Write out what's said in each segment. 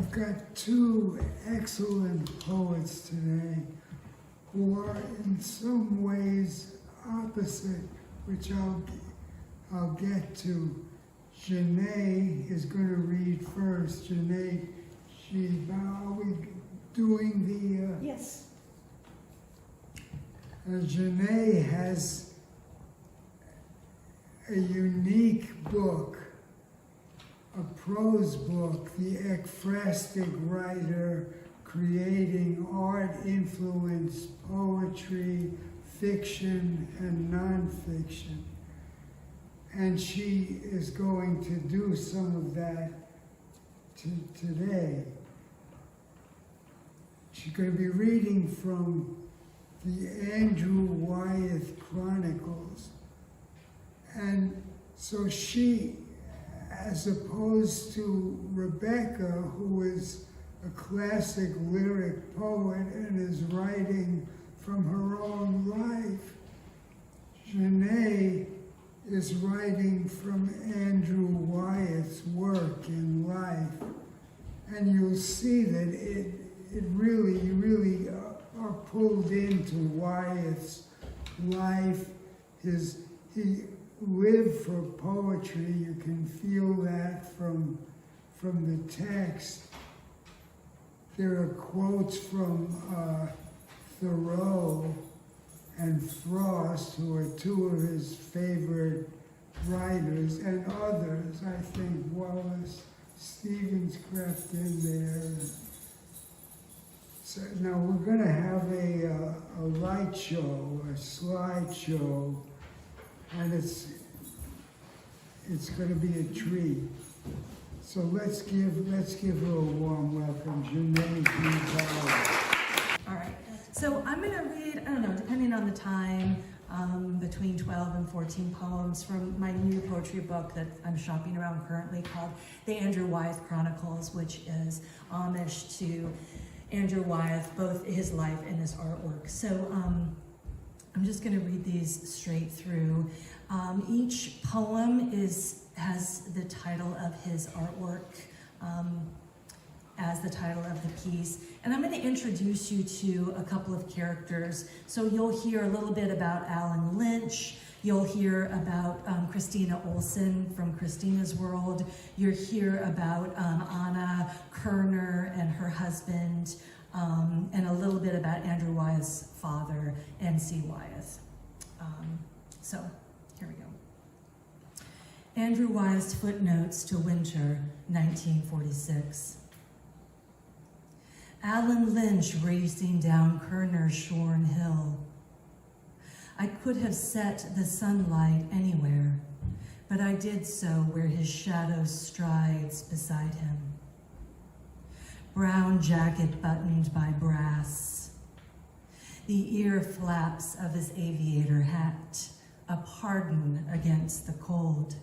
I've got two excellent poets today who are in some ways opposite, which I'll get to. Janée is going to read first. Janée J. Are we doing the... Yes. Janée has a unique book, a prose book, the Ekphrastic Writer, creating art-influenced poetry, fiction, and nonfiction. And she is going to do some of that today. She's going to be reading from the Andrew Wyeth Chronicles. And so she, as opposed to Rebecca, who is a classic lyric poet and is writing from her own life, Janée is writing from Andrew Wyeth's work in life. And you'll see that you really are pulled into Wyeth's life. He lived for poetry. You can feel that from the text. There are quotes from Thoreau and Frost, who are two of his favorite writers, and others. I think Wallace Stevens crept in there. So now we're going to have a light show, a slide show, and it's going to be a treat. So let's give her a warm welcome, Janée J. All right. So I'm going to read, I don't know, depending on the time, between 12 and 14 poems from my new poetry book that I'm shopping around currently called The Andrew Wyeth Chronicles, which is homage to Andrew Wyeth, both his life and his artwork. So I'm just going to read these straight through. Each poem has the title of his artwork as the title of the piece. And I'm going to introduce you to a couple of characters. So you'll hear a little bit about Alan Lynch. You'll hear about Christina Olson from Christina's World. You'll hear about Anna Kerner and her husband, and a little bit about Andrew Wyeth's father, N.C. Wyeth. So here we go. Andrew Wyeth's Footnotes to Winter, 1946. Alan Lynch racing down Kerner's shorn hill. I could have set the sunlight anywhere, but I did so where his shadow strides beside him. Brown jacket buttoned by brass, the ear flaps of his aviator hat, a pardon against the cold.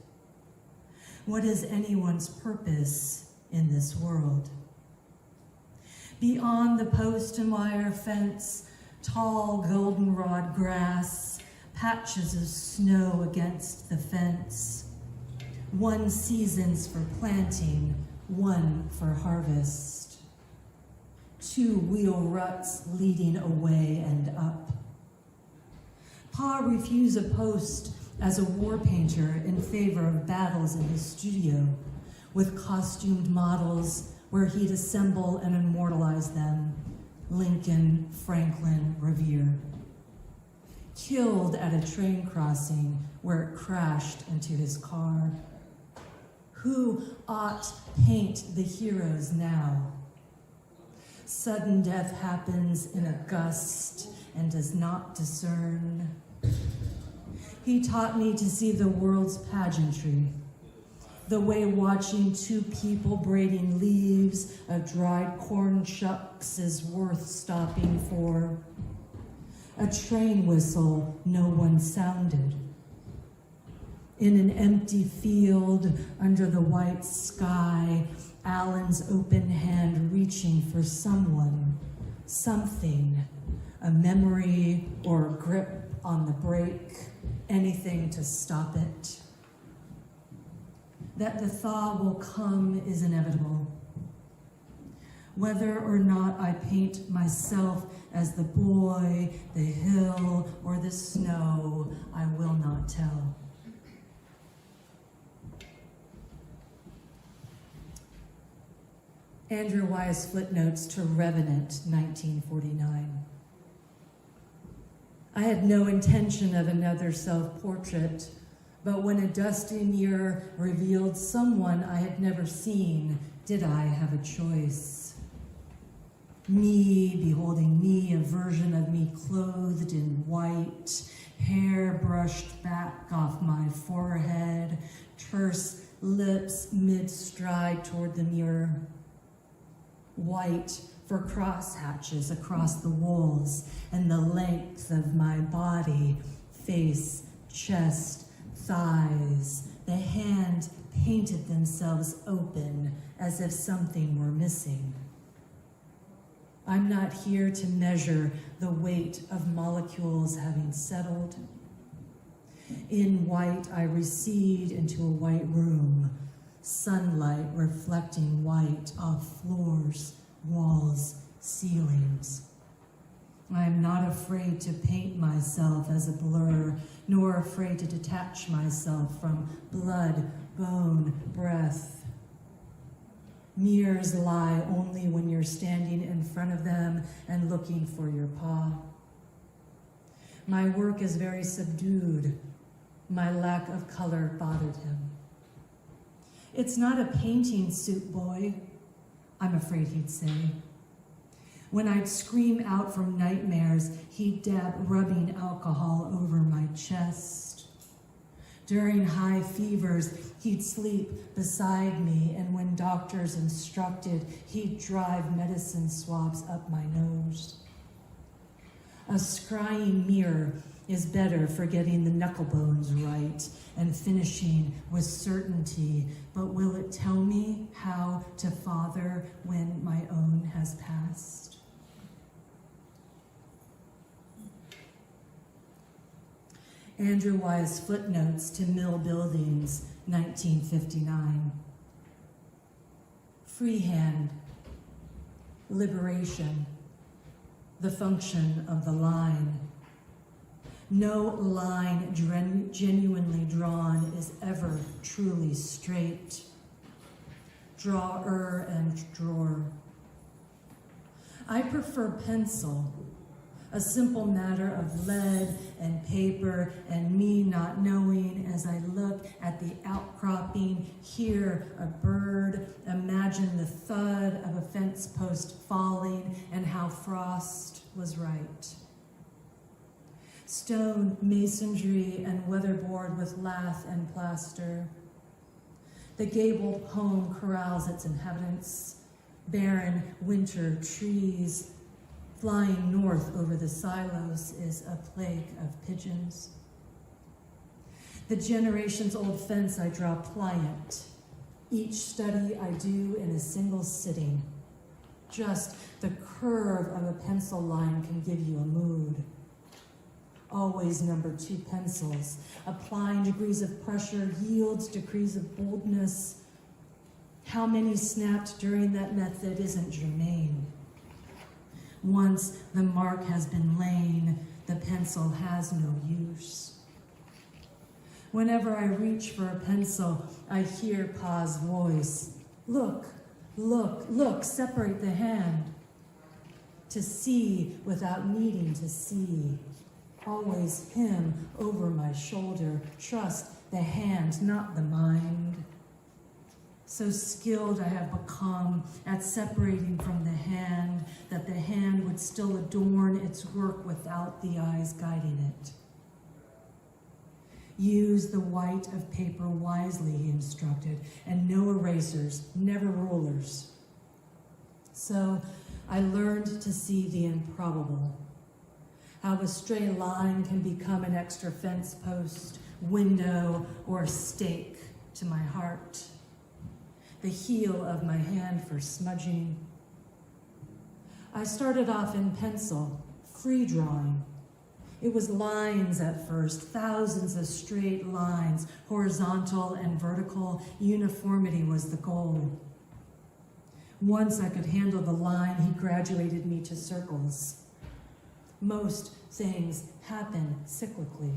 What is anyone's purpose in this world? Beyond the post and wire fence, tall goldenrod grass, patches of snow against the fence. One season's for planting, one for harvest. Two wheel ruts leading away and up. Pa refused a post as a war painter in favor of battles in his studio with costumed models where he'd assemble and immortalize them. Lincoln, Franklin, Revere. Killed at a train crossing where it crashed into his car. Who ought paint the heroes now? Sudden death happens in a gust and does not discern. He taught me to see the world's pageantry, the way watching two people braiding leaves of dried corn shucks is worth stopping for. A train whistle no one sounded. In an empty field under the white sky, Alan's open hand reaching for someone, something, a memory or a grip on the brake, anything to stop it. That the thaw will come is inevitable. Whether or not I paint myself as the boy, the hill, or the snow, I will not tell. Andrew Wise footnotes to Revenant, 1949. I had no intention of another self-portrait, but when a dusty mirror revealed someone I had never seen, did I have a choice? Me beholding me, a version of me clothed in white, hair brushed back off my forehead, terse lips mid-stride toward the mirror. White for crosshatches across the walls and the length of my body, face, chest, thighs. The hand painted themselves open as if something were missing. I'm not here to measure the weight of molecules having settled. In white, I recede into a white room, sunlight reflecting white off floors, walls, ceilings. I am not afraid to paint myself as a blur, nor afraid to detach myself from blood, bone, breath. Mirrors lie only when you're standing in front of them and looking for your paw. My work is very subdued. My lack of color bothered him. It's not a painting, suit boy, I'm afraid he'd say. When I'd scream out from nightmares, he'd dab rubbing alcohol over my chest. During high fevers, he'd sleep beside me, and when doctors instructed, he'd drive medicine swabs up my nose. A scrying mirror is better for getting the knuckle bones right and finishing with certainty, but will it tell me how to father when my own has passed? Andrew Wise footnotes to Mill Buildings, 1959. Freehand, liberation, the function of the line. No line genuinely drawn is ever truly straight. Drawer and drawer. I prefer pencil, a simple matter of lead and paper and me not knowing as I look at the outcropping, hear a bird, imagine the thud of a fence post falling and how frost was right. Stone masonry and weatherboard with lath and plaster. The gabled home corrals its inhabitants, barren winter trees. Flying north over the silos is a plague of pigeons. The generations-old fence I draw pliant. Each study I do in a single sitting. Just the curve of a pencil line can give you a mood. Always number 2 pencils. Applying degrees of pressure yields degrees of boldness. How many snapped during that method isn't germane. Once the mark has been laid, the pencil has no use. Whenever I reach for a pencil, I hear Pa's voice. Look, look, look, separate the hand. To see without needing to see. Always him over my shoulder. Trust the hand, not the mind. So skilled I have become at separating from the hand that the hand would still adorn its work without the eyes guiding it. Use the white of paper wisely, he instructed, and no erasers, never rulers. So I learned to see the improbable, how a stray line can become an extra fence post, window, or stake to my heart. The heel of my hand for smudging. I started off in pencil, free drawing. It was lines at first, thousands of straight lines, horizontal and vertical. Uniformity was the goal. Once I could handle the line, he graduated me to circles. Most things happen cyclically.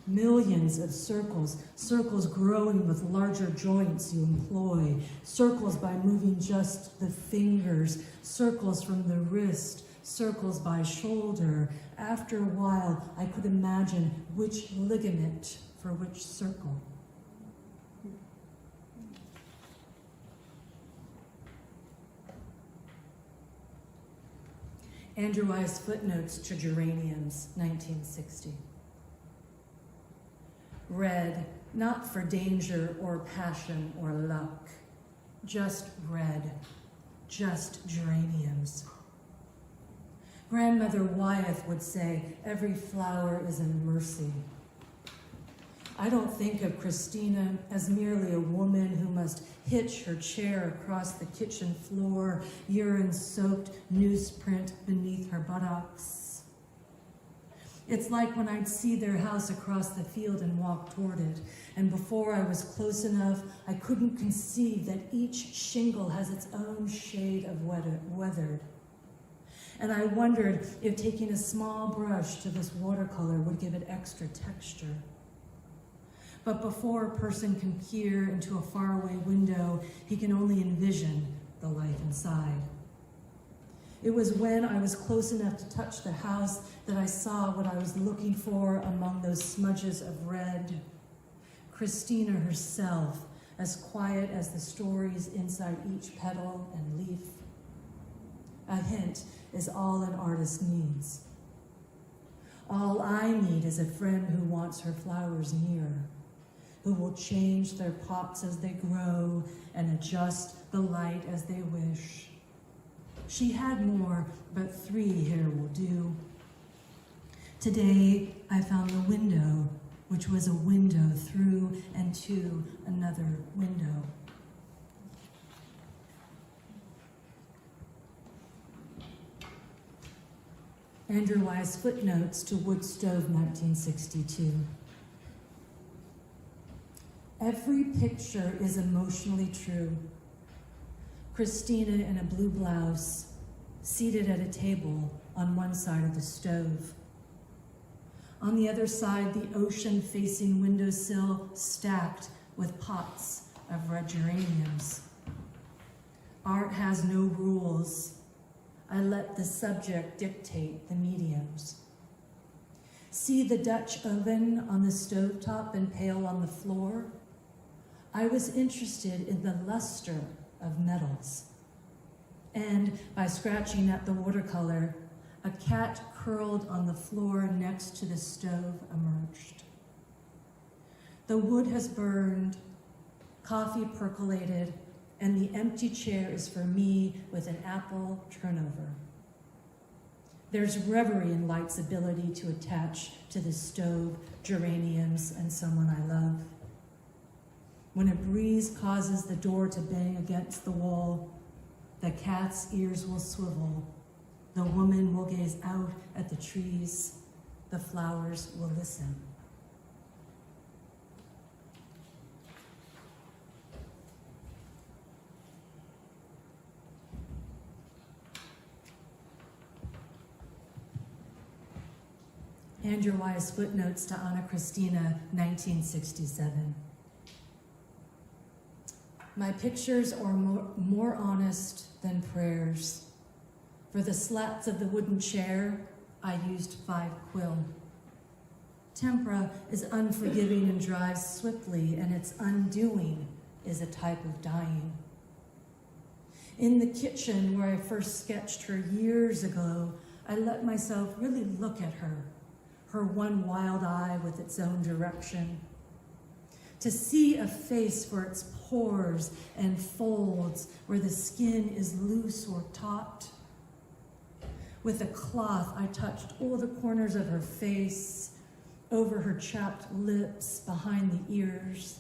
Millions of circles, circles growing with larger joints you employ, circles by moving just the fingers, circles from the wrist, circles by shoulder. After a while, I could imagine which ligament for which circle. Andrew I's Footnotes to Geraniums, 1960. Red, not for danger or passion or luck, just red, just geraniums. Grandmother Wyeth would say, every flower is a mercy. I don't think of Christina as merely a woman who must hitch her chair across the kitchen floor, urine-soaked newsprint beneath her buttocks. It's like when I'd see their house across the field and walk toward it, and before I was close enough, I couldn't conceive that each shingle has its own shade of weathered. And I wondered if taking a small brush to this watercolor would give it extra texture. But before a person can peer into a faraway window, he can only envision the life inside. It was when I was close enough to touch the house that I saw what I was looking for among those smudges of red. Christina herself, as quiet as the stories inside each petal and leaf. A hint is all an artist needs. All I need is a friend who wants her flowers near, who will change their pots as they grow and adjust the light as they wish. She had more, but 3 here will do. Today, I found the window, which was a window through and to another window. Andrew Wise Footnotes to Wood Stove, 1962. Every picture is emotionally true. Christina in a blue blouse, seated at a table on one side of the stove. On the other side, the ocean-facing windowsill stacked with pots of red geraniums. Art has no rules. I let the subject dictate the mediums. See the Dutch oven on the stovetop and pail on the floor? I was interested in the luster of metals. And by scratching at the watercolor, a cat curled on the floor next to the stove emerged. The wood has burned, coffee percolated, and the empty chair is for me with an apple turnover. There's reverie in light's ability to attach to the stove, geraniums, and someone I love. When a breeze causes the door to bang against the wall, the cat's ears will swivel, the woman will gaze out at the trees, the flowers will listen. Andrew Wise Footnotes to Anna Christina, 1967. My pictures are more honest than prayers. For the slats of the wooden chair, I used 5 quill. Tempera is unforgiving and drives swiftly, and its undoing is a type of dying. In the kitchen where I first sketched her years ago, I let myself really look at her one wild eye with its own direction. To see a face for its pores and folds where the skin is loose or taut. With a cloth, I touched all the corners of her face, over her chapped lips, behind the ears.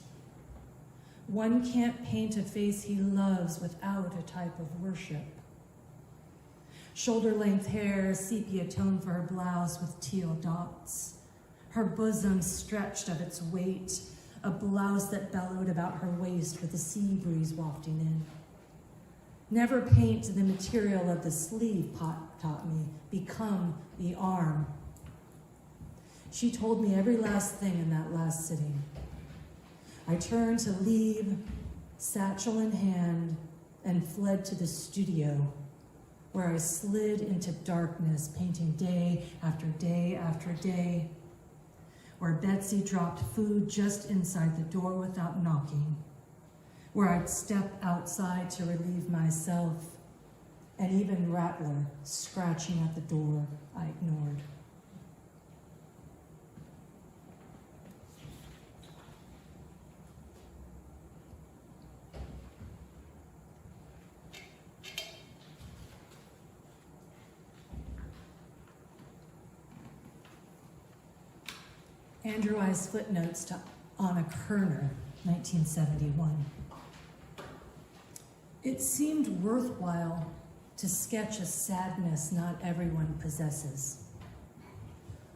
One can't paint a face he loves without a type of worship. Shoulder-length hair, sepia tone for her blouse with teal dots. Her bosom stretched of its weight, a blouse that bellowed about her waist with the sea breeze wafting in. Never paint the material of the sleeve, Pot taught me. Become the arm. She told me every last thing in that last sitting. I turned to leave, satchel in hand, and fled to the studio, where I slid into darkness, painting day after day after day, where Betsy dropped food just inside the door without knocking, where I'd step outside to relieve myself, and even Rattler scratching at the door I ignored. Andrew I's footnotes to Anna Kerner, 1971. It seemed worthwhile to sketch a sadness not everyone possesses.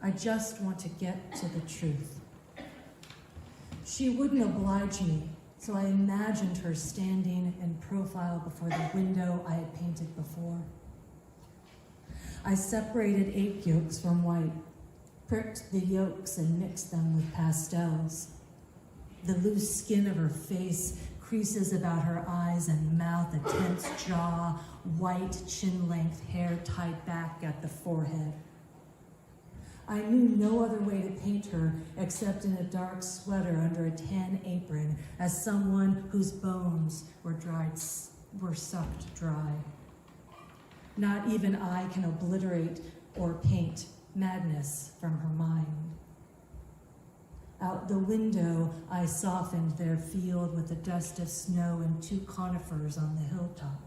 I just want to get to the truth. She wouldn't oblige me, so I imagined her standing in profile before the window I had painted before. I separated ape yolks from white, pricked the yolks and mixed them with pastels. The loose skin of her face, creases about her eyes and mouth, a tense jaw, white chin-length hair tied back at the forehead. I knew no other way to paint her except in a dark sweater under a tan apron as someone whose bones were sucked dry. Not even I can obliterate or paint madness from her mind. Out the window, I softened their field with the dust of snow and 2 conifers on the hilltop.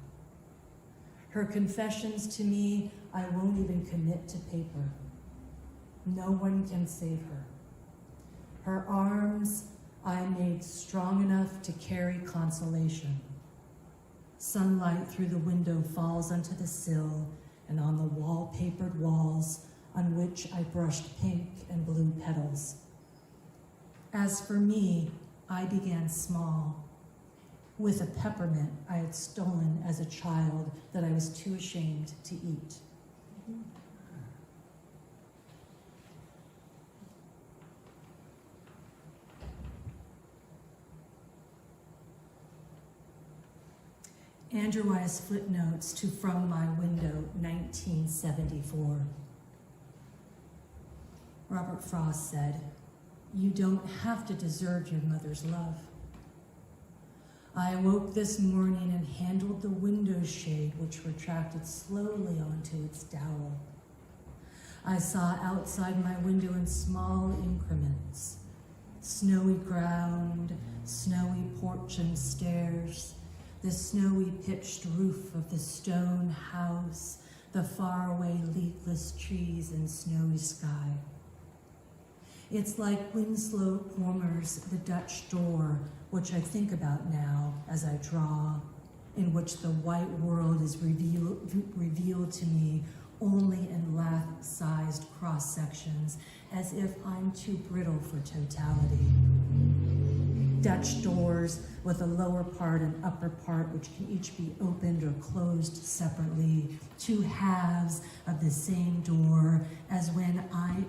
Her confessions to me, I won't even commit to paper. No one can save her. Her arms, I made strong enough to carry consolation. Sunlight through the window falls onto the sill and on the wallpapered walls on which I brushed pink and blue petals. As for me, I began small, with a peppermint I had stolen as a child that I was too ashamed to eat. Andrew I's footnotes to From My Window, 1974. Robert Frost said, "You don't have to deserve your mother's love." I awoke this morning and handled the window shade, which retracted slowly onto its dowel. I saw outside my window in small increments: snowy ground, snowy porch and stairs, the snowy pitched roof of the stone house, the faraway leafless trees and snowy sky. It's like Winslow Former's The Dutch Door, which I think about now as I draw, in which the white world is revealed to me only in lath-sized cross-sections, as if I'm too brittle for totality. Dutch doors with a lower part and upper part which can each be opened or closed separately, 2 halves of the same door, as when I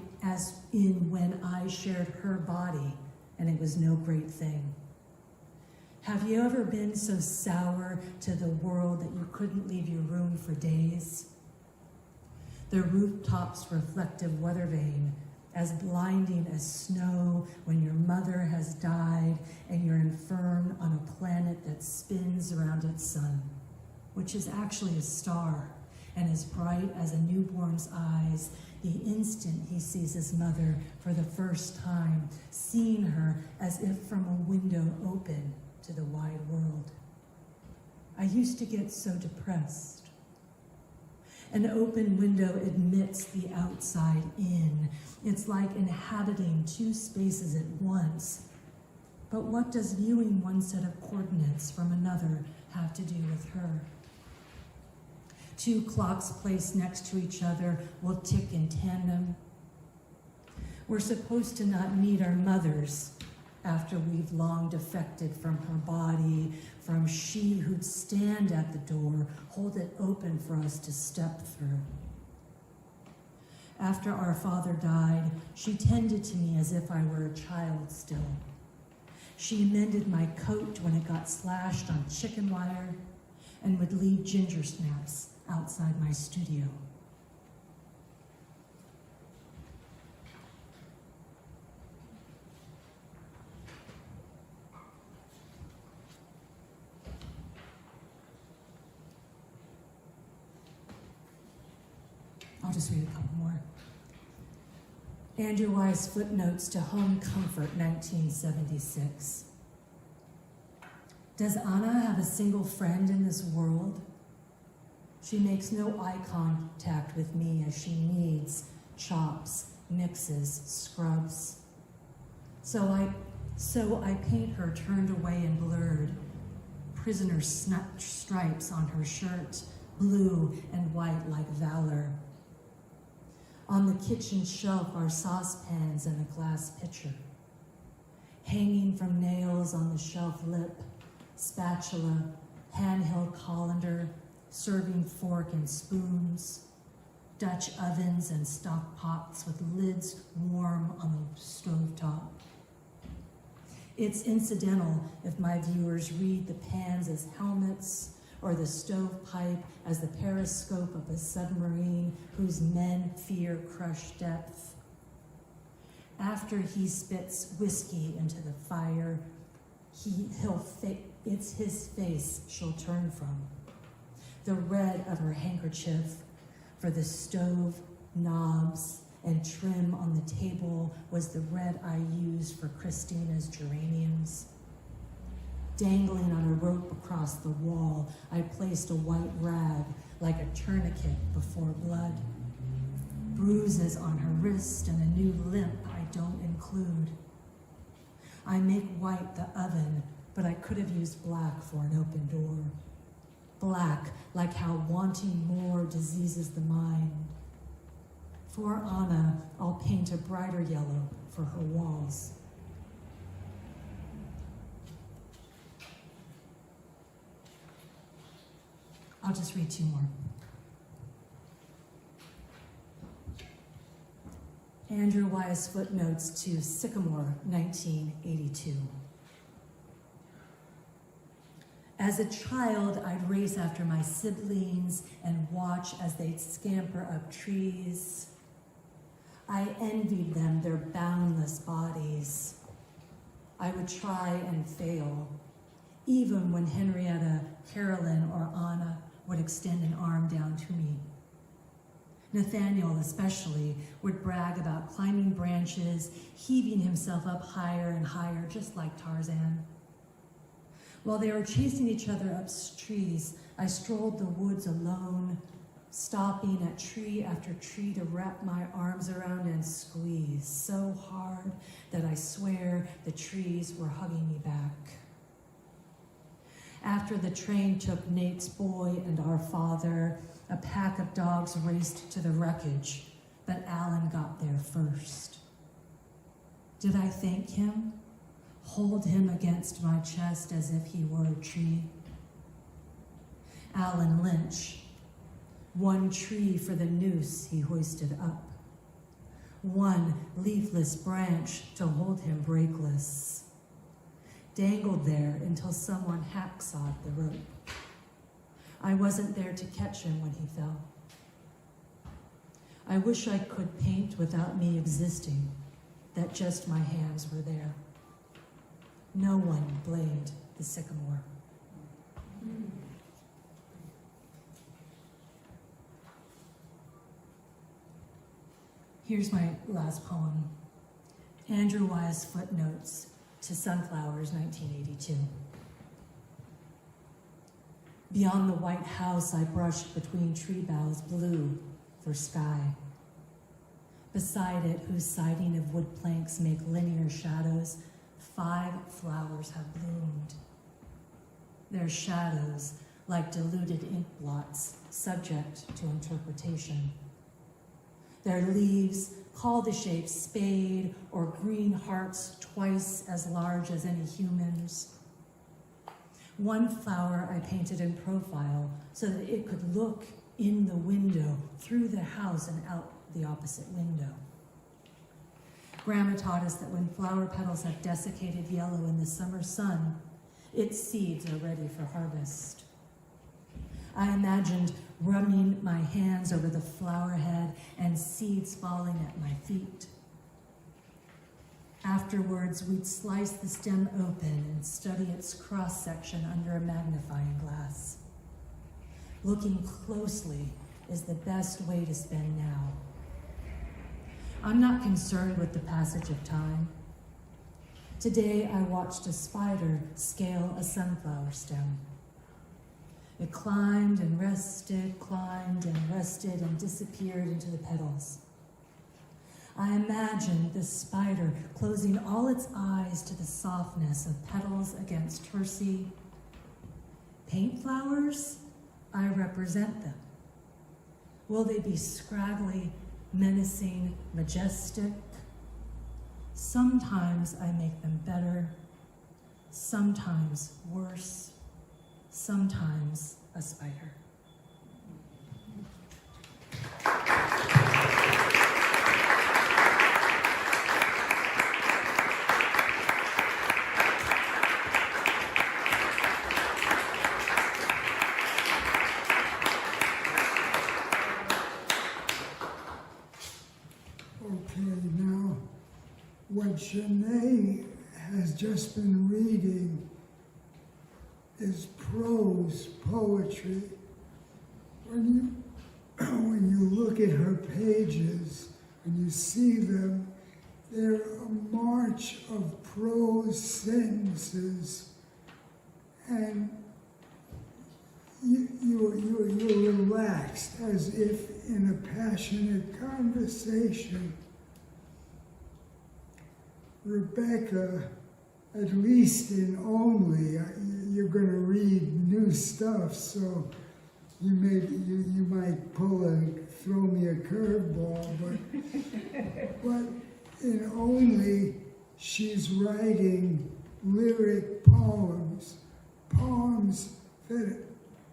shared her body and it was no great thing. Have you ever been so sour to the world that you couldn't leave your room for days? The rooftop's reflective weather vane, as blinding as snow when your mother has died and you're infirm on a planet that spins around its sun, which is actually a star and as bright as a newborn's eyes the instant he sees his mother for the first time, seeing her as if from a window open to the wide world. I used to get so depressed. An open window admits the outside in. It's like inhabiting 2 spaces at once. But what does viewing one set of coordinates from another have to do with her? 2 clocks placed next to each other will tick in tandem. We're supposed to not meet our mothers, after we've long defected from her body, from she who'd stand at the door, hold it open for us to step through. After our father died, she tended to me as if I were a child still. She mended my coat when it got slashed on chicken wire and would leave ginger snaps outside my studio. I'll just read a couple more. Andrew Wise footnotes to Home Comfort, 1976. Does Anna have a single friend in this world? She makes no eye contact with me as she kneads, chops, mixes, scrubs. So I paint her turned away and blurred, prisoner stripes on her shirt, blue and white like valor. On the kitchen shelf are saucepans and a glass pitcher. Hanging from nails on the shelf lip, spatula, handheld colander, serving fork and spoons, Dutch ovens and stock pots with lids warm on the stovetop. It's incidental if my viewers read the pans as helmets or the stovepipe as the periscope of a submarine whose men fear crushed depth. After he spits whiskey into the fire, it's his face she'll turn from. The red of her handkerchief for the stove knobs and trim on the table was the red I used for Christina's geraniums. Dangling on a rope across the wall, I placed a white rag like a tourniquet before blood. Bruises on her wrist and a new limp I don't include. I make white the oven, but I could have used black for an open door. Black, like how wanting more diseases the mind. For Anna, I'll paint a brighter yellow for her walls. I'll just read two more. Andrew Wise footnotes to Sycamore, 1982. As a child, I'd race after my siblings and watch as they'd scamper up trees. I envied them, their boundless bodies. I would try and fail, even when Henrietta, Carolyn, or Anna would extend an arm down to me. Nathaniel, especially, would brag about climbing branches, heaving himself up higher and higher, just like Tarzan. While they were chasing each other up trees, I strolled the woods alone, stopping at tree after tree to wrap my arms around and squeeze so hard that I swear the trees were hugging me back. After the train took Nate's boy and our father, a pack of dogs raced to the wreckage, but Alan got there first. Did I thank him? Hold him against my chest as if he were a tree? Alan Lynch, one tree for the noose he hoisted up, one leafless branch to hold him breakless, dangled there until someone hacksawed the rope. I wasn't there to catch him when he fell. I wish I could paint without me existing, that just my hands were there. No one blamed the sycamore. Here's my last poem. Andrew Wise footnotes to Sunflowers, 1982. Beyond the White House, I brushed between tree boughs blue for sky. Beside it, whose siding of wood planks make linear shadows, 5 flowers have bloomed. Their shadows, like diluted ink blots, subject to interpretation. Their leaves call the shape spade or green hearts twice as large as any human's. One flower I painted in profile so that it could look in the window, through the house and out the opposite window. Grandma taught us that when flower petals have desiccated yellow in the summer sun, its seeds are ready for harvest. I imagined rubbing my hands over the flower head and seeds falling at my feet. Afterwards, we'd slice the stem open and study its cross-section under a magnifying glass. Looking closely is the best way to spend now. I'm not concerned with the passage of time. Today, I watched a spider scale a sunflower stem. It climbed and rested, and disappeared into the petals. I imagined the spider closing all its eyes to the softness of petals against tersy. Paint flowers, I represent them. Will they be scraggly, menacing, majestic? Sometimes I make them better, sometimes worse, sometimes a spider. What Janée has just been reading is prose poetry. When you look at her pages and you see them, they're a march of prose sentences, and you're relaxed as if in a passionate conversation. Rebecca, at least in Only, you're going to read new stuff, so you might throw me a curveball, but in Only, she's writing lyric poems that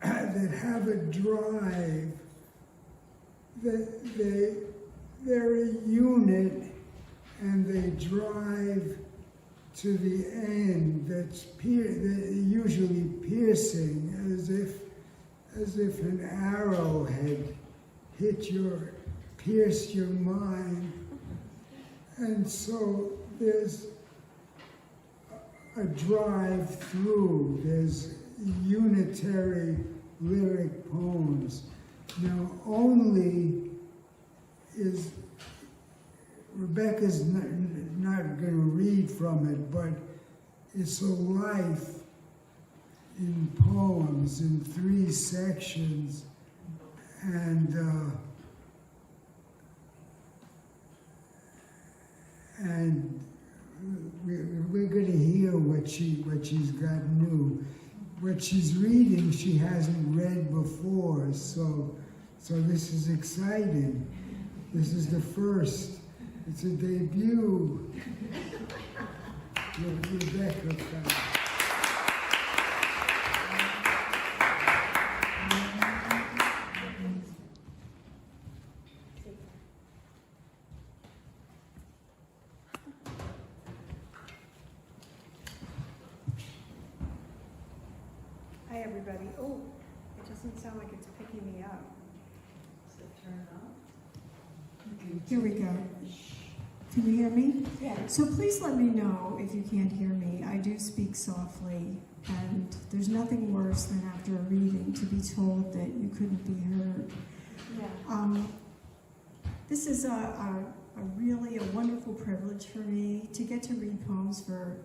have a drive, that they're a unit. And they drive to the end. That's usually piercing, as if an arrow had pierced your mind. And so there's a drive through. There's unitary lyric poems. Now, Only is. Rebecca's not going to read from it, but it's a life in poems in 3 sections, and we're going to hear what she's got new. What she's reading, she hasn't read before, so this is exciting. This is the first. It's a debut. Rebecca Foust. Hi, everybody. Oh, it doesn't sound like it's picking me up. Does it turn off? Here we go. Can you hear me? Yeah. So please let me know if you can't hear me. I do speak softly, and there's nothing worse than after a reading to be told that you couldn't be heard. Yeah. This is a really wonderful privilege for me. To get to read poems for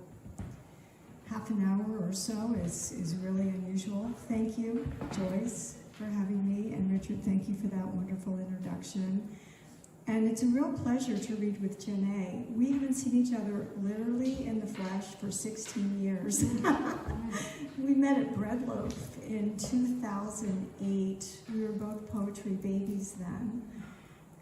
half an hour or so is really unusual. Thank you, Joyce, for having me, and Richard, thank you for that wonderful introduction. And it's a real pleasure to read with Janée. We haven't seen each other literally in the flesh for 16 years. We met at Breadloaf in 2008. We were both poetry babies then.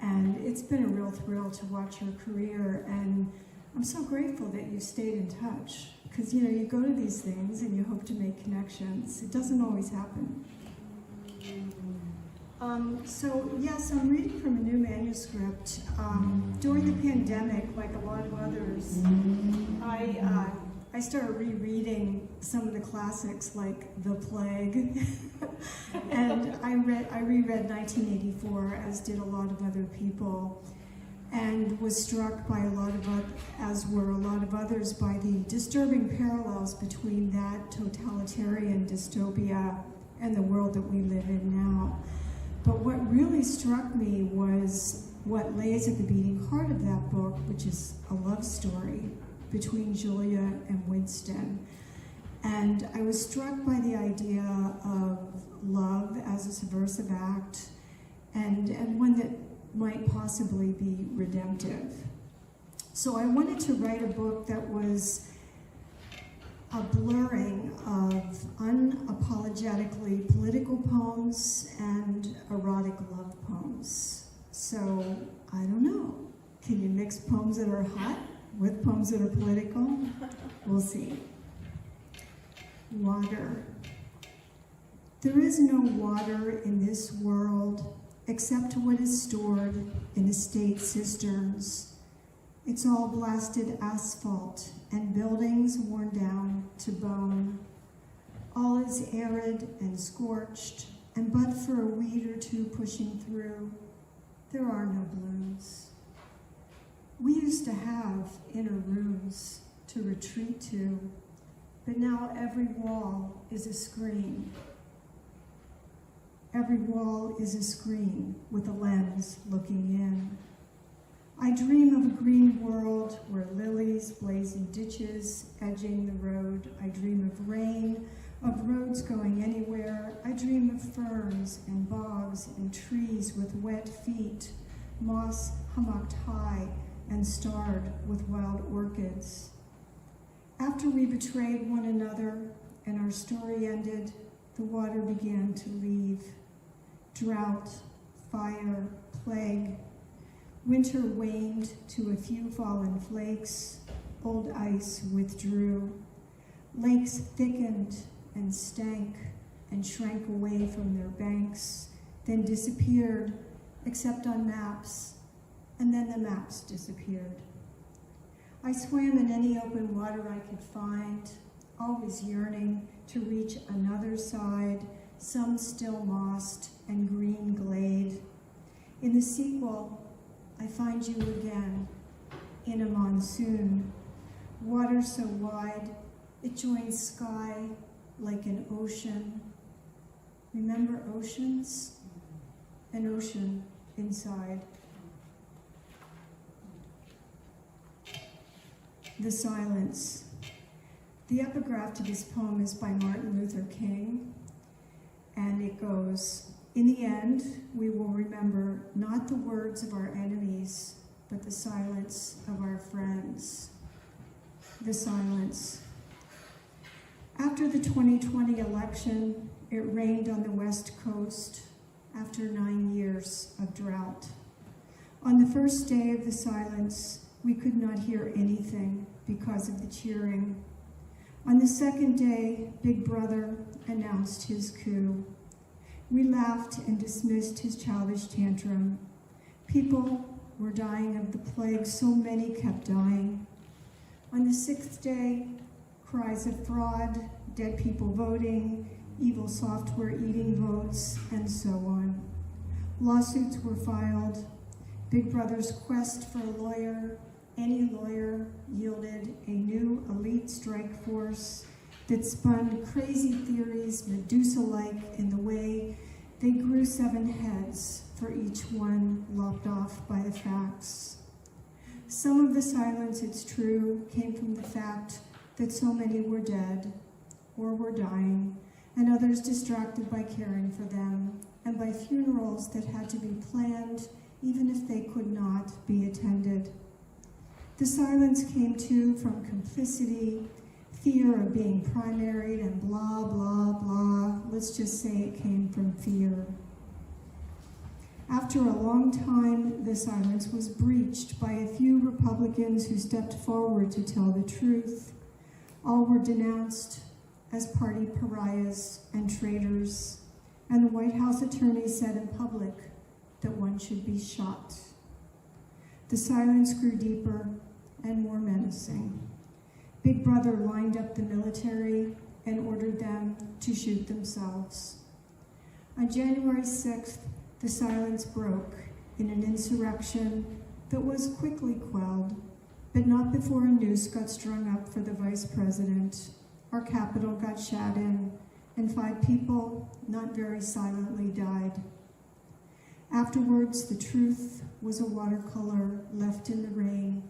And it's been a real thrill to watch your career, and I'm so grateful that you stayed in touch. Because, you know, you go to these things and you hope to make connections. It doesn't always happen. So, yes, I'm reading from a new manuscript. During the pandemic, like a lot of others, I started rereading some of the classics like The Plague, and I reread 1984, as did a lot of other people, and was struck by as were a lot of others, by the disturbing parallels between that totalitarian dystopia and the world that we live in now. But what really struck me was what lays at the beating heart of that book, which is a love story between Julia and Winston. And I was struck by the idea of love as a subversive act, and one that might possibly be redemptive. So I wanted to write a book that was a blurring of unapologetically political poems and erotic love poems. So, I don't know. Can you mix poems that are hot with poems that are political? We'll see. Water. There is no water in this world except what is stored in estate cisterns. It's all blasted asphalt and buildings worn down to bone. All is arid and scorched, and but for a weed or two pushing through, there are no blooms. We used to have inner rooms to retreat to, but now every wall is a screen. Every wall is a screen with a lens looking in. I dream of a green world where lilies blaze in ditches edging the road. I dream of rain, of roads going anywhere. I dream of ferns and bogs and trees with wet feet, moss hummocked high and starred with wild orchids. After we betrayed one another and our story ended, the water began to leave. Drought, fire, plague. Winter waned to a few fallen flakes. Old ice withdrew. Lakes thickened and stank and shrank away from their banks, then disappeared, except on maps, and then the maps disappeared. I swam in any open water I could find, always yearning to reach another side, some still mossed and green glade. In the sequel, I find you again in a monsoon. Water so wide, it joins sky like an ocean. Remember oceans? An ocean inside. The silence. The epigraph to this poem is by Martin Luther King, and it goes, "In the end, we will remember not the words of our enemies, but the silence of our friends." The silence. After the 2020 election, it rained on the West Coast after 9 years of drought. On the first day of the silence, we could not hear anything because of the cheering. On the second day, Big Brother announced his coup. We laughed and dismissed his childish tantrum. People were dying of the plague, so many kept dying. On the sixth day, cries of fraud, dead people voting, evil software eating votes, and so on. Lawsuits were filed. Big Brother's quest for a lawyer, any lawyer, yielded a new elite strike force that spun crazy theories Medusa-like in the way they grew 7 heads for each one lopped off by the facts. Some of the silence, it's true, came from the fact that so many were dead or were dying, and others distracted by caring for them, and by funerals that had to be planned even if they could not be attended. The silence came too from complicity, fear of being primaried, and blah, blah, blah. Let's just say it came from fear. After a long time, the silence was breached by a few Republicans who stepped forward to tell the truth. All were denounced as party pariahs and traitors, and the White House attorney said in public that one should be shot. The silence grew deeper and more menacing. Big Brother lined up the military and ordered them to shoot themselves. On January 6th, the silence broke in an insurrection that was quickly quelled, but not before a noose got strung up for the vice president, our Capitol got shot in, and 5 people, not very silently, died. Afterwards, the truth was a watercolor left in the rain,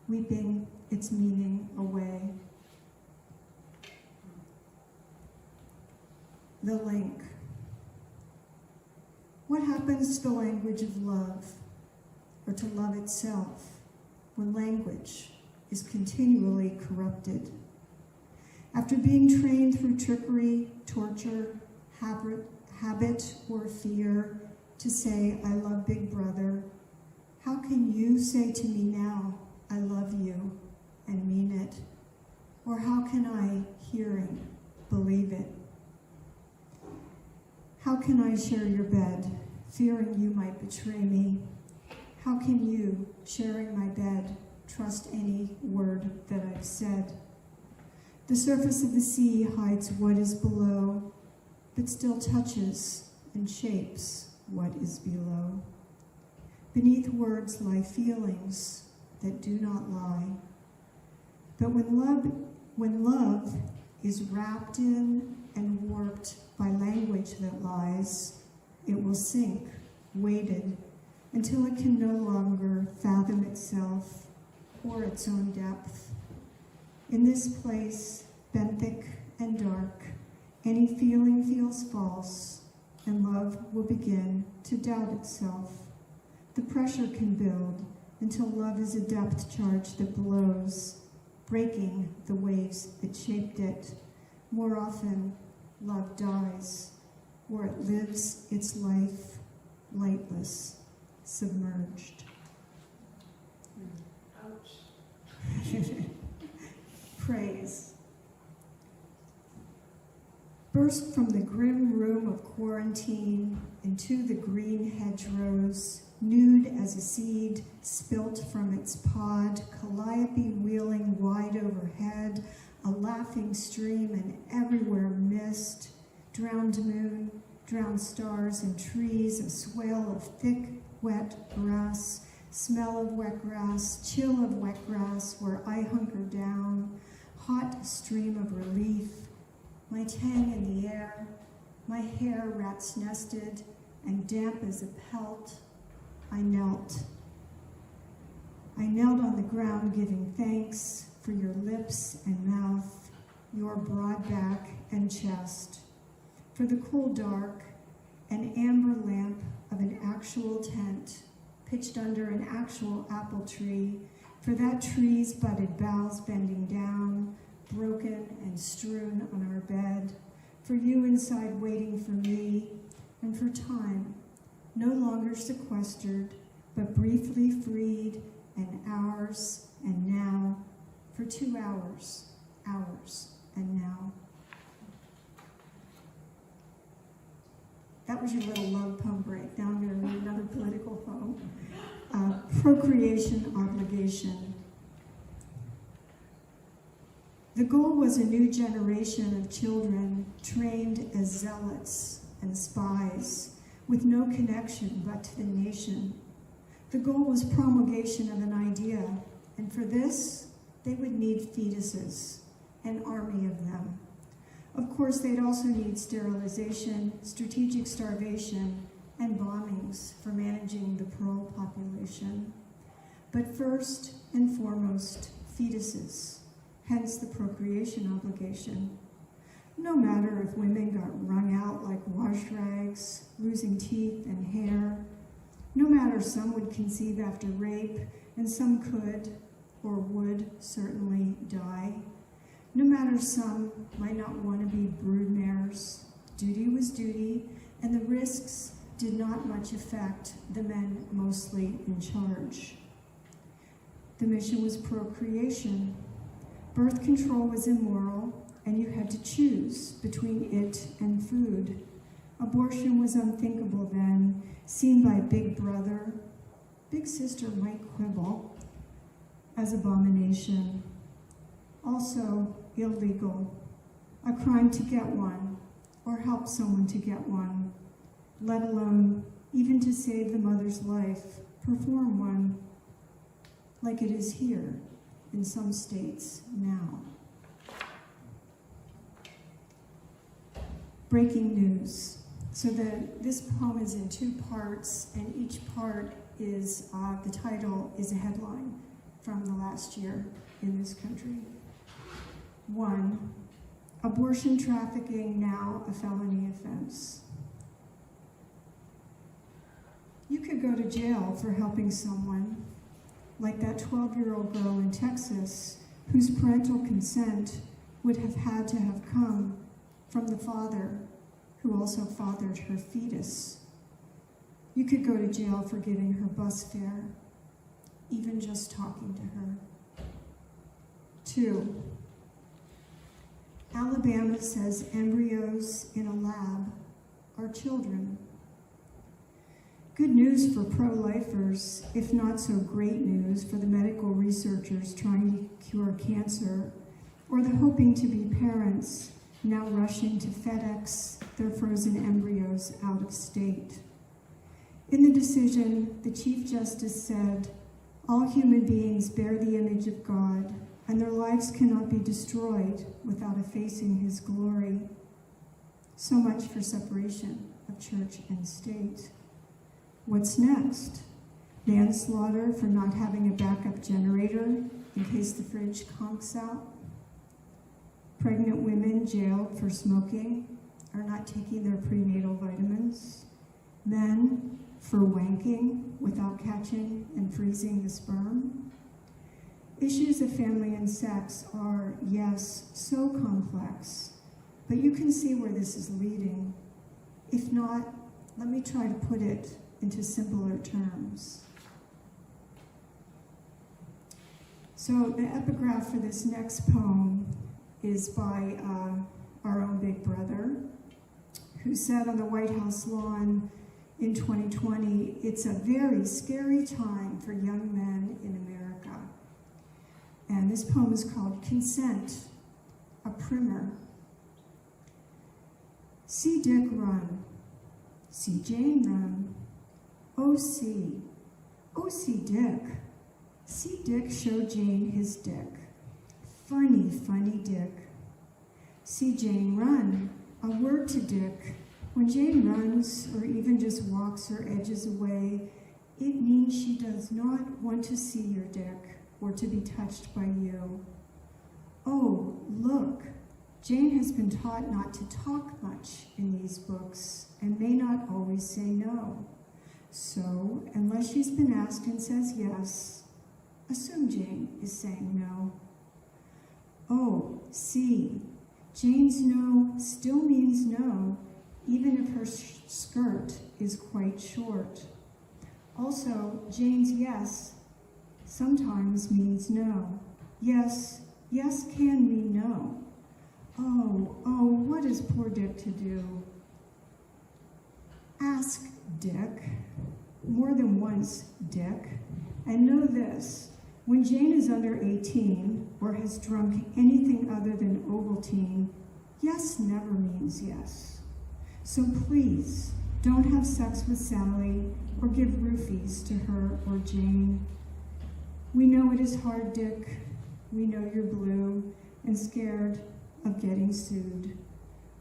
weeping its meaning away. The link. What happens to the language of love, or to love itself, when language is continually corrupted? After being trained through trickery, torture, habit, or fear to say, I love Big Brother, how can you say to me now, I love you, and mean it? Or how can I, hearing, believe it? How can I share your bed, fearing you might betray me? How can you, sharing my bed, trust any word that I've said? The surface of the sea hides what is below, but still touches and shapes what is below. Beneath words lie feelings that do not lie. But when love is wrapped in and warped by language that lies, it will sink, weighted, until it can no longer fathom itself or its own depth. In this place, benthic and dark, any feeling feels false, and love will begin to doubt itself. The pressure can build until love is a depth charge that blows, breaking the waves that shaped it. More often, love dies, or it lives its life lightless, submerged. Ouch. Praise. Burst from the grim room of quarantine into the green hedgerows, nude as a seed spilt from its pod, calliope wheeling wide overhead, a laughing stream and everywhere mist, drowned moon, drowned stars and trees, a swale of thick, wet grass, smell of wet grass, chill of wet grass where I hunker down, hot stream of relief, my tang in the air, my hair rats nested and damp as a pelt. I knelt. I knelt on the ground giving thanks for your lips and mouth, your broad back and chest, for the cool dark, an amber lamp of an actual tent pitched under an actual apple tree, for that tree's budded boughs bending down, broken and strewn on our bed, for you inside waiting for me, and for time, no longer sequestered, but briefly freed, and hours, and now, for 2 hours, and now. That was your little love poem break. Now I'm going to read another political poem. Procreation obligation. The goal was a new generation of children trained as zealots and spies, with no connection but to the nation. The goal was promulgation of an idea, and for this, they would need fetuses, an army of them. Of course, they'd also need sterilization, strategic starvation, and bombings for managing the pearl population. But first and foremost, fetuses, hence the procreation obligation. No matter if women got wrung out like wash rags, losing teeth and hair, no matter some would conceive after rape, and some could, or would certainly die. No matter some might not want to be broodmares, duty was duty, and the risks did not much affect the men mostly in charge. The mission was procreation. Birth control was immoral, and you had to choose between it and food. Abortion was unthinkable then, seen by Big Brother. Big Sister might quibble, as abomination. Also illegal, a crime to get one, or help someone to get one, let alone even to save the mother's life, perform one, like it is here in some states now. Breaking news. So this poem is in two parts, and each part is, the title is a headline from the last year in this country. 1, abortion trafficking now a felony offense. You could go to jail for helping someone, like that 12-year-old girl in Texas whose parental consent would have had to have come from the father who also fathered her fetus. You could go to jail for giving her bus fare, even just talking to her. 2, Alabama says embryos in a lab are children. Good news for pro-lifers, if not so great news for the medical researchers trying to cure cancer, or the hoping to be parents now rushing to FedEx their frozen embryos out of state. In the decision, the Chief Justice said, all human beings bear the image of God, and their lives cannot be destroyed without effacing his glory. So much for separation of church and state. What's next? Manslaughter for not having a backup generator in case the fridge conks out? Pregnant women jailed for smoking or not taking their prenatal vitamins? Men for wanking without catching and freezing the sperm? Issues of family and sex are, yes, so complex, but you can see where this is leading. If not, let me try to put it into simpler terms. So the epigraph for this next poem is by our own Big Brother, who said on the White House lawn in 2020, it's a very scary time for young men in America. And this poem is called Consent, a primer. See Dick run, see Jane run, oh see Dick. See Dick show Jane his dick. Funny, funny Dick. See Jane run, a word to Dick. When Jane runs or even just walks or edges away, it means she does not want to see your dick or to be touched by you. Oh, look, Jane has been taught not to talk much in these books and may not always say no. So, unless she's been asked and says yes, assume Jane is saying no. Oh, see, Jane's no still means no, even if her skirt is quite short. Also, Jane's yes sometimes means no. Yes can mean no. Oh, what is poor Dick to do? Ask Dick, more than once Dick, and know this, when Jane is under 18 or has drunk anything other than Ovaltine, yes never means yes. So please, don't have sex with Sally or give roofies to her or Jane. We know it is hard, Dick. We know you're blue and scared of getting sued.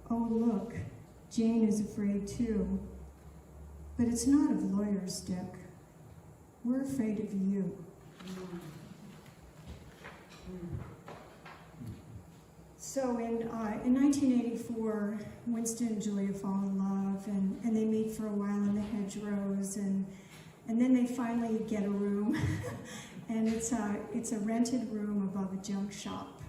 Oh, look, Jane is afraid too. But it's not of lawyers, Dick. We're afraid of you. So in 1984, Winston and Julia fall in love, and they meet for a while in the hedgerows, and then they finally get a room, and it's a rented room above a junk shop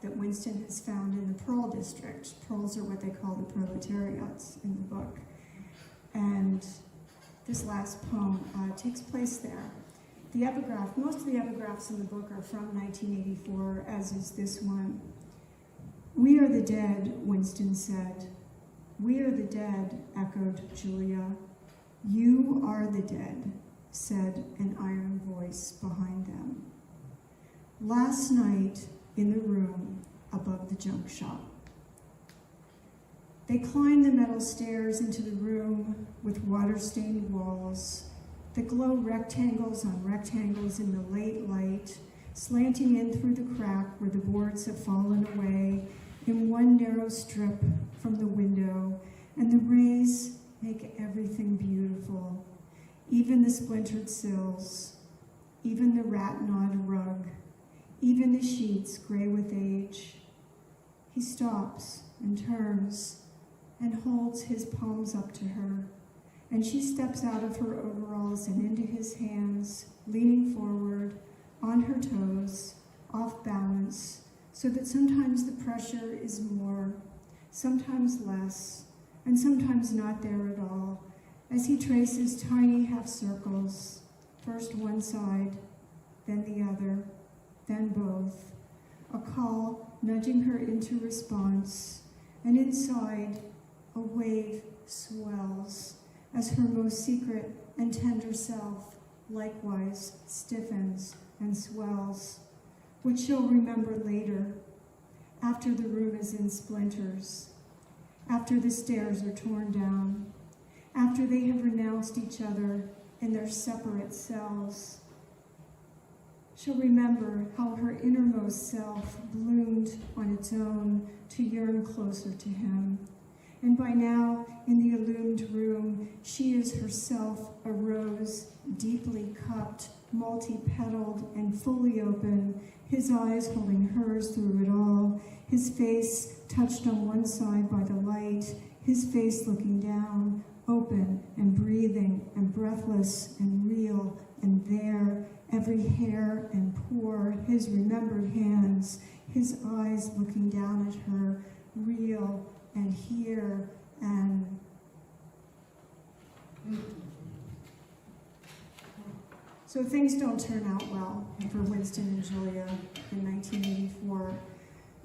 that Winston has found in the Pearl District. Pearls are what they call the proletariats in the book. And this last poem takes place there. The epigraph, most of the epigraphs in the book are from 1984, as is this one. "We are the dead," Winston said. "We are the dead," echoed Julia. "You are the dead," said an iron voice behind them. Last night in the room above the junk shop. They climbed the metal stairs into the room with water-stained walls that glow rectangles on rectangles in the late light, slanting in through the crack where the boards have fallen away in one narrow strip from the window, and the rays make everything beautiful, even the splintered sills, even the rat-gnawed rug, even the sheets gray with age. He stops and turns and holds his palms up to her, and she steps out of her overalls and into his hands, leaning forward, on her toes, off balance, so that sometimes the pressure is more, sometimes less, and sometimes not there at all, as he traces tiny half circles, first one side, then the other, then both, a call nudging her into response, and inside, a wave swells as her most secret and tender self likewise stiffens and swells, which she'll remember later, after the room is in splinters, after the stairs are torn down, after they have renounced each other in their separate cells. She'll remember how her innermost self bloomed on its own to yearn closer to him. And by now, in the illumined room, she is herself a rose, deeply cupped, multi-petaled, and fully open, his eyes holding hers through it all, his face touched on one side by the light, his face looking down, open and breathing and breathless and real and there, every hair and pore, his remembered hands, his eyes looking down at her, real and here and so things don't turn out well for Winston and Julia in 1984.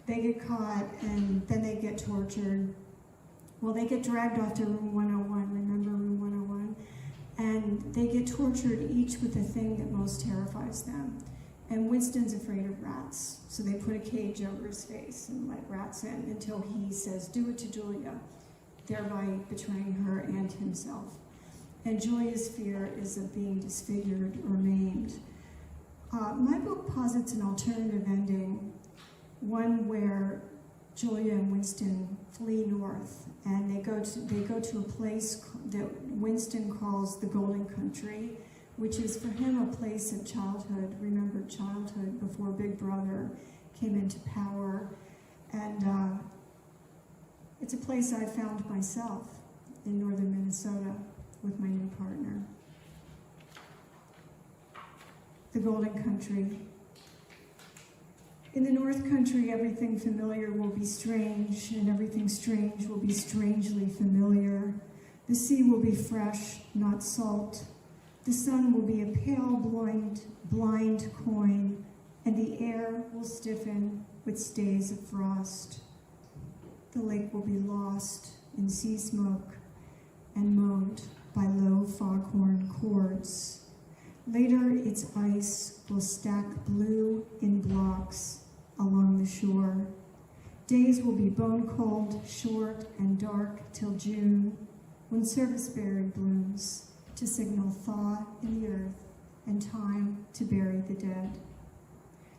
They get caught and then they get tortured. Well, they get dragged off to room 101, remember room 101? And they get tortured each with the thing that most terrifies them. And Winston's afraid of rats, so they put a cage over his face and let rats in until he says, "Do it to Julia," thereby betraying her and himself. And Julia's fear is of being disfigured or maimed. My book posits an alternative ending, one where Julia and Winston flee north, and they go to a place that Winston calls the Golden Country, which is for him a place of childhood, remembered childhood before Big Brother came into power. And it's a place I found myself in northern Minnesota with my new partner. The Golden Country. In the North Country, everything familiar will be strange, and everything strange will be strangely familiar. The sea will be fresh, not salt. The sun will be a pale, blind coin, and the air will stiffen with stays of frost. The lake will be lost in sea smoke and mowed by low foghorn chords. Later, its ice will stack blue in blocks along the shore. Days will be bone cold, short, and dark till June, when serviceberry blooms to signal thaw in the earth and time to bury the dead.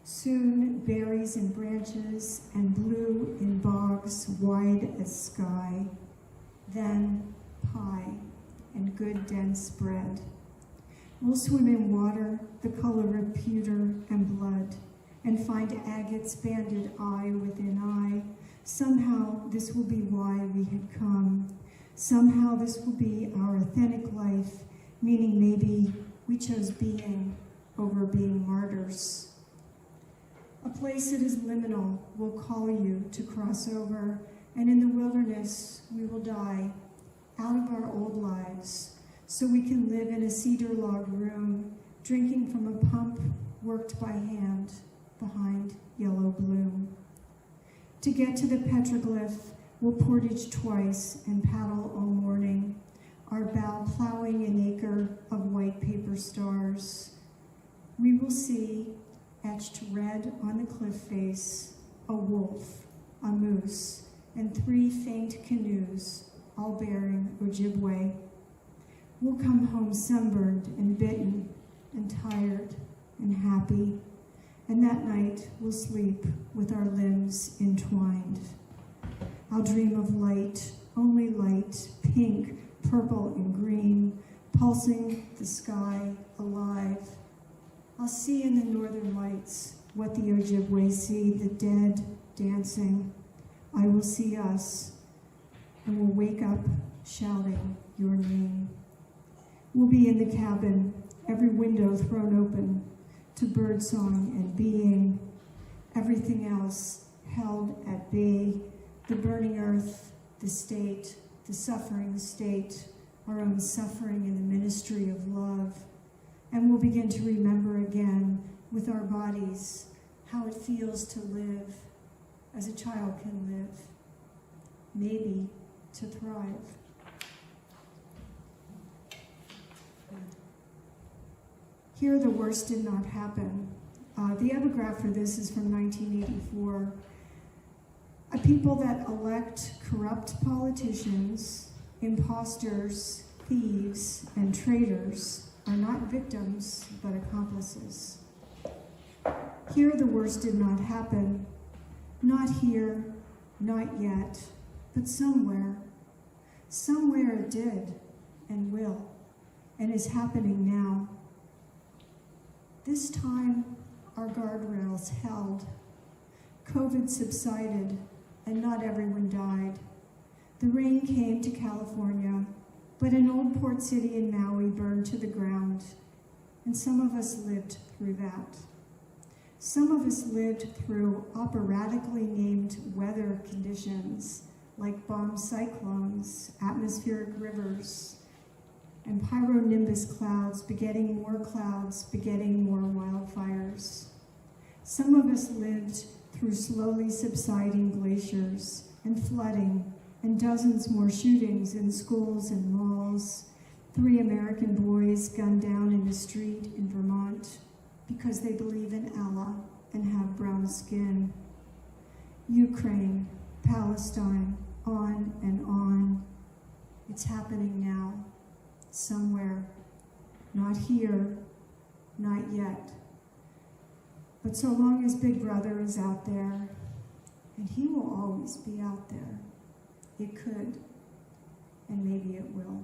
Soon, berries in branches and blue in bogs wide as sky. Then, pie and good dense bread. We'll swim in water, the color of pewter and blood, and find agates banded eye within eye. Somehow, this will be why we had come. Somehow, this will be our authentic life, meaning maybe we chose being over being martyrs. A place that is liminal will call you to cross over, and in the wilderness we will die, out of our old lives, so we can live in a cedar log room, drinking from a pump worked by hand behind yellow bloom. To get to the petroglyph, we'll portage twice and paddle all morning, our bow plowing an acre of white paper stars. We will see, etched red on the cliff face, a wolf, a moose, and 3 faint canoes, all bearing Ojibwe. We'll come home sunburned and bitten and tired and happy, and that night we'll sleep with our limbs entwined. I'll dream of light, only light, pink, purple, and green, pulsing the sky alive. I'll see in the northern lights what the Ojibwe see, the dead dancing. I will see us, and we'll wake up shouting your name. We'll be in the cabin, every window thrown open to birdsong and being, everything else held at bay, the burning earth, the state, the suffering state, our own suffering in the ministry of love. And we'll begin to remember again with our bodies how it feels to live as a child can live, maybe to thrive. Here, the worst did not happen. The epigraph for this is from 1984. A people that elect corrupt politicians, imposters, thieves, and traitors are not victims, but accomplices. Here, the worst did not happen. Not here, not yet, but somewhere. Somewhere it did, and will, and is happening now. This time, our guardrails held. COVID subsided, and not everyone died. The rain came to California, but an old port city in Maui burned to the ground, and some of us lived through that. Some of us lived through operatically named weather conditions, like bomb cyclones, atmospheric rivers, and pyronimbus clouds begetting more wildfires. Some of us lived through slowly subsiding glaciers and flooding and dozens more shootings in schools and malls, 3 American boys gunned down in a street in Vermont because they believe in Allah and have brown skin. Ukraine, Palestine, on and on. It's happening now. Somewhere, not here, not yet. But so long as Big Brother is out there, and he will always be out there, it could, and maybe it will.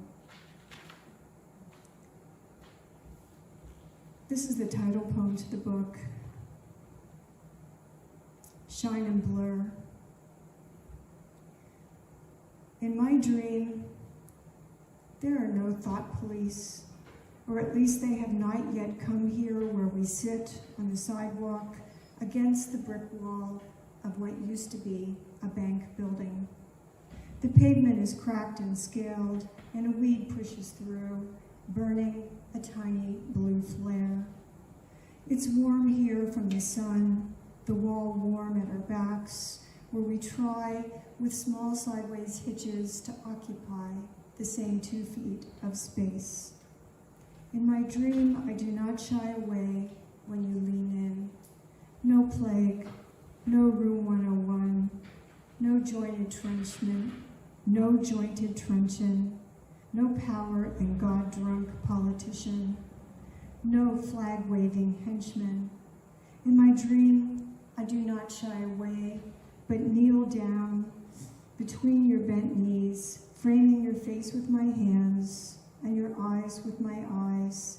This is the title poem to the book, Shine and Blur. In my dream, there are no thought police, or at least they have not yet come here where we sit on the sidewalk against the brick wall of what used to be a bank building. The pavement is cracked and scaled, and a weed pushes through, burning a tiny blue flare. It's warm here from the sun, the wall warm at our backs, where we try with small sideways hitches to occupy the same 2 feet of space. In my dream, I do not shy away when you lean in. No plague, no room 101, no jointed trenchant, no jointed truncheon, no power and God-drunk politician, no flag-waving henchman. In my dream, I do not shy away, but kneel down between your bent knees, framing your face with my hands and your eyes with my eyes,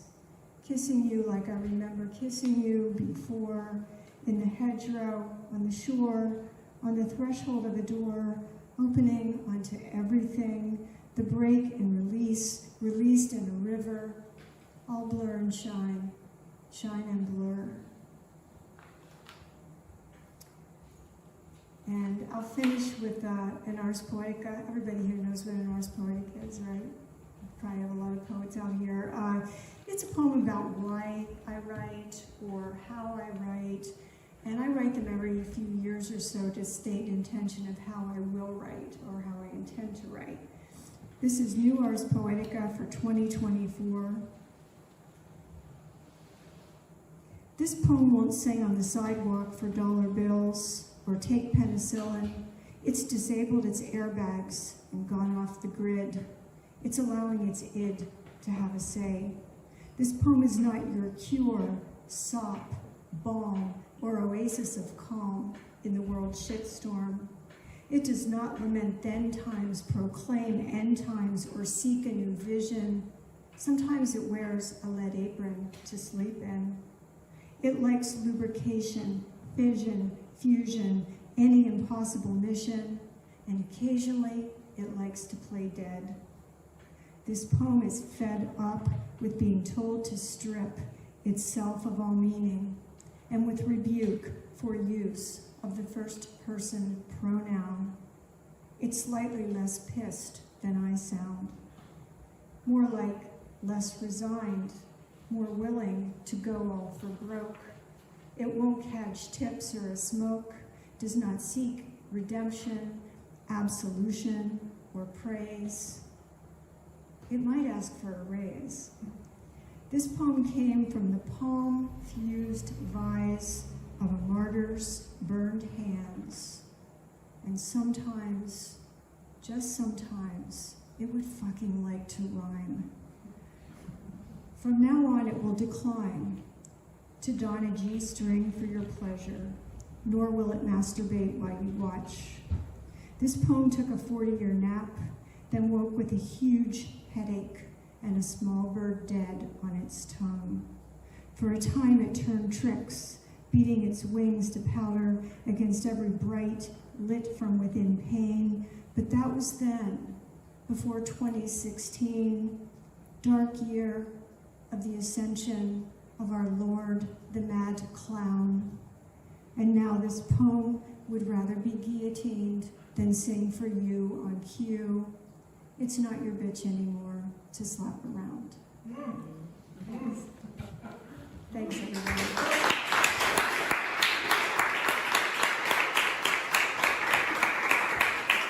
kissing you like I remember kissing you before, in the hedgerow, on the shore, on the threshold of a door, opening onto everything, the break and release, released in a river, all blur and shine, shine and blur. And I'll finish with an Ars Poetica. Everybody here knows what an Ars Poetica is, right? It's a poem about why I write or how I write, and I write them every few years or so to state intention of how I will write or how I intend to write. This is New Ars Poetica for 2024. This poem won't sing on the sidewalk for dollar bills or take penicillin. It's disabled its airbags and gone off the grid. It's allowing its id to have a say. This poem is not your cure, sop, balm, or oasis of calm in the world's shitstorm. It does not lament then times, proclaim end times, or seek a new vision. Sometimes it wears a lead apron to sleep in. It likes lubrication, fission, fusion, any impossible mission, and occasionally it likes to play dead. This poem is fed up with being told to strip itself of all meaning, and with rebuke for use of the first person pronoun. It's slightly less pissed than I sound. More like less resigned, more willing to go all for broke. It won't catch tips or a smoke, does not seek redemption, absolution, or praise. It might ask for a raise. This poem came from the palm-fused vise of a martyr's burned hands. And sometimes, just sometimes, it would fucking like to rhyme. From now on, it will decline to don a G-string for your pleasure, nor will it masturbate while you watch. This poem took a 40-year nap, then woke with a huge headache and a small bird dead on its tongue. For a time it turned tricks, beating its wings to powder against every bright, lit from within pain. But that was then, before 2016, dark year of the ascension of our Lord, the mad clown. And now this poem would rather be guillotined than sing for you on cue. It's not your bitch anymore to slap around. Thanks, everyone.